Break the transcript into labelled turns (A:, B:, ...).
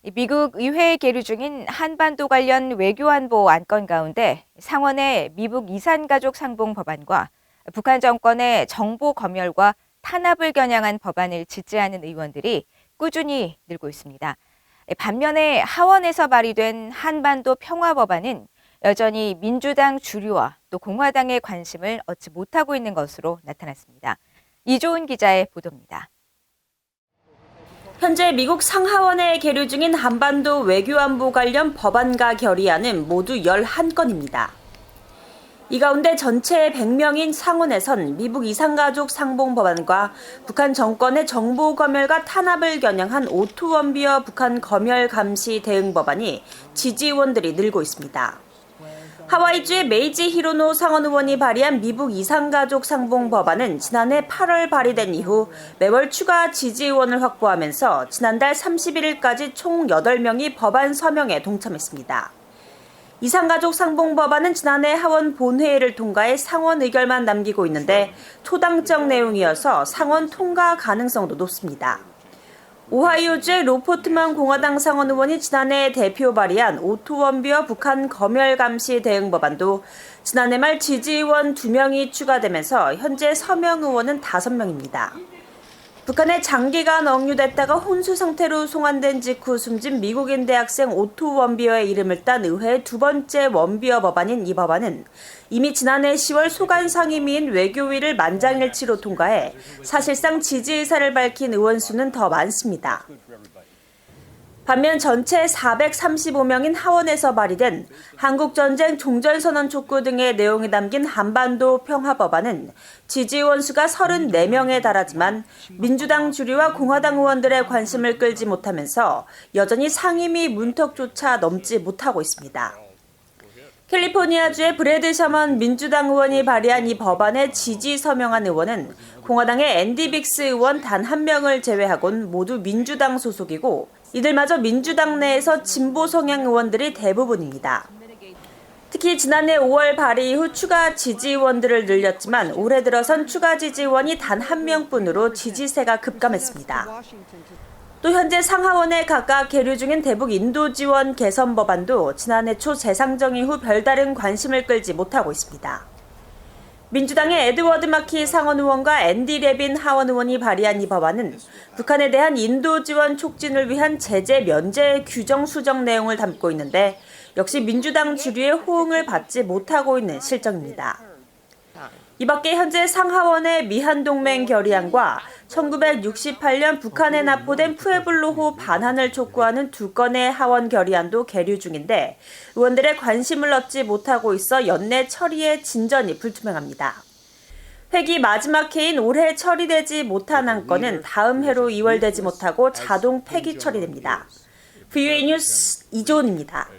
A: 미국 의회에 계류 중인 한반도 관련 외교안보 안건 가운데 상원의 미북 이산가족 상봉 법안과 북한 정권의 정보 검열과 탄압을 겨냥한 법안을 지지하는 의원들이 꾸준히 늘고 있습니다. 반면에 하원에서 발의된 한반도 평화 법안은 여전히 민주당 주류와 또 공화당의 관심을 얻지 못하고 있는 것으로 나타났습니다. 이조은 기자의 보도입니다.
B: 현재 미국 상하원에 계류 중인 한반도 외교안보 관련 법안과 결의안은 모두 11건입니다. 이 가운데 전체 100명인 상원에선 미북 이산가족 상봉 법안과 북한 정권의 정보 검열과 탄압을 겨냥한 오토원비어 북한 검열 감시 대응 법안이 지지의원들이 늘고 있습니다. 하와이주의 메이지 히로노 상원 의원이 발의한 미북 이산가족 상봉 법안은 지난해 8월 발의된 이후 매월 추가 지지의원을 확보하면서 지난달 31일까지 총 8명이 법안 서명에 동참했습니다. 이산가족 상봉 법안은 지난해 하원 본회의를 통과해 상원 의결만 남기고 있는데 초당적 내용이어서 상원 통과 가능성도 높습니다. 오하이오주의 로포트먼 공화당 상원 의원이 지난해 대표 발의한 오토원비어 북한 검열 감시 대응 법안도 지난해 말 지지의원 2명이 추가되면서 현재 서명 의원은 5명입니다. 북한에 장기간 억류됐다가 혼수 상태로 송환된 직후 숨진 미국인 대학생 오토 원비어의 이름을 딴 의회의 두 번째 원비어 법안인 이 법안은 이미 지난해 10월 소관 상임위인 외교위를 만장일치로 통과해 사실상 지지 의사를 밝힌 의원 수는 더 많습니다. 반면 전체 435명인 하원에서 발의된 한국전쟁 종전선언 촉구 등의 내용이 담긴 한반도 평화법안은 지지의원 수가 34명에 달하지만 민주당 주류와 공화당 의원들의 관심을 끌지 못하면서 여전히 상임위 문턱조차 넘지 못하고 있습니다. 캘리포니아주의 브래드 셔먼 민주당 의원이 발의한 이 법안에 지지 서명한 의원은 공화당의 앤디 빅스 의원 단 1명을 제외하곤 모두 민주당 소속이고 이들마저 민주당 내에서 진보 성향 의원들이 대부분입니다. 특히 지난해 5월 발의 이후 추가 지지의원들을 늘렸지만 올해 들어선 추가 지지의원이 단 1명뿐으로 지지세가 급감했습니다. 또 현재 상하원에 각각 계류 중인 대북 인도 지원 개선 법안도 지난해 초 재상정 이후 별다른 관심을 끌지 못하고 있습니다. 민주당의 에드워드 마키 상원 의원과 앤디 레빈 하원 의원이 발의한 이 법안은 북한에 대한 인도 지원 촉진을 위한 제재 면제 규정 수정 내용을 담고 있는데 역시 민주당 주류의 호응을 받지 못하고 있는 실정입니다. 이 밖에 현재 상하원의 미한동맹 결의안과 1968년 북한에 납포된 푸에블로호 반환을 촉구하는 2건의 하원 결의안도 계류 중인데 의원들의 관심을 얻지 못하고 있어 연내 처리의 진전이 불투명합니다. 회기 마지막 해인 올해 처리되지 못한 안건은 다음 해로 이월되지 못하고 자동 폐기 처리됩니다. VOA 뉴스 이조은입니다.